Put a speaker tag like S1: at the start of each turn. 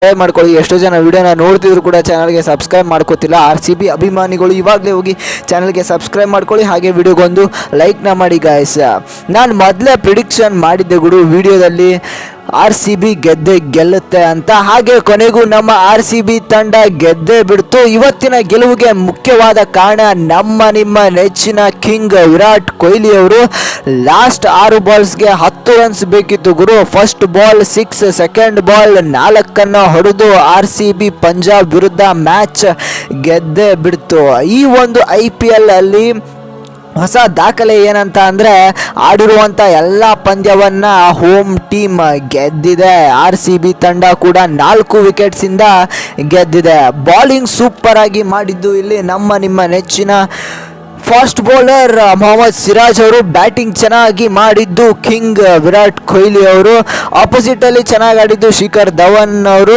S1: Subscribe ಮಾಡ್ಕೊಳ್ಳಿ. ಎಷ್ಟೋ ಜನ ವಿಡಿಯೋನ ನೋಡ್ತಿದ್ರು ಕೂಡ ಚಾನಲ್ಗೆ ಸಬ್ಸ್ಕ್ರೈಬ್ ಮಾಡ್ಕೋತಿಲ್ಲ. RCB ಅಭಿಮಾನಿಗಳು ಇವಾಗಲೇ ಹೋಗಿ ಚಾನಲ್ಗೆ ಸಬ್ಸ್ಕ್ರೈಬ್ ಮಾಡ್ಕೊಳ್ಳಿ. ಹಾಗೆ ವಿಡಿಯೋಗೊಂದು ಲೈಕ್ನ ಮಾಡಿ ಗಾಯ್ಸ್. ನಾನು ಮೊದಲೇ ಪ್ರಿಡಿಕ್ಷನ್ ಮಾಡಿದ್ದೆ ಗುರು ವಿಡಿಯೋದಲ್ಲಿ RCB ಗೆಲ್ಲುತ್ತೆ ಅಂತ. ಹಾಗೆ ಕೊನೆಗೂ ನಮ್ಮ RCB ತಂಡ ಗೆದ್ದೇ ಬಿಡ್ತು. ಇವತ್ತಿನ ಗೆಲುವಿಗೆ ಮುಖ್ಯವಾದ ಕಾರಣ ನಿಮ್ಮ ನೆಚ್ಚಿನ ಕಿಂಗ್ ವಿರಾಟ್ ಕೊಹ್ಲಿ ಅವರು. ಲಾಸ್ಟ್ 6 ಬಾಲ್ಸ್ಗೆ 10 ರನ್ಸ್ ಬೇಕಿತ್ತು ಗುರು. ಫಸ್ಟ್ ಬಾಲ್ 6, ಸೆಕೆಂಡ್ ಬಾಲ್ 4 ಹೊಡೆದು RCB ಪಂಜಾಬ್ ವಿರುದ್ಧ ಮ್ಯಾಚ್ ಗೆದ್ದೇ ಬಿಡ್ತು. ಈ ಒಂದು IPL ಅಲ್ಲಿ ಹೊಸ ದಾಖಲೆ ಏನಂತ ಅಂದರೆ ಆಡಿರುವಂಥ ಎಲ್ಲ ಪಂದ್ಯವನ್ನು ಹೋಮ್ ಟೀಮ್ ಗೆದ್ದಿದೆ. RCB ತಂಡ ಕೂಡ 4 ವಿಕೆಟ್ಸಿಂದ ಗೆದ್ದಿದೆ. ಬಾಲಿಂಗ್ ಸೂಪರ್ ಆಗಿ ಮಾಡಿದ್ದು ಇಲ್ಲಿ ನಿಮ್ಮ ನೆಚ್ಚಿನ ಫಾಸ್ಟ್ ಬೌಲರ್ ಮೊಹಮ್ಮದ್ ಸಿರಾಜ್ ಅವರು. ಬ್ಯಾಟಿಂಗ್ ಚೆನ್ನಾಗಿ ಮಾಡಿದ್ದು ಕಿಂಗ್ ವಿರಾಟ್ ಕೊಹ್ಲಿ ಅವರು. ಆಪೋಸಿಟ್ ಅಲ್ಲಿ ಚೆನ್ನಾಗಿ ಆಡಿದ್ದು ಶಿಖರ್ ಧವನ್ ಅವರು.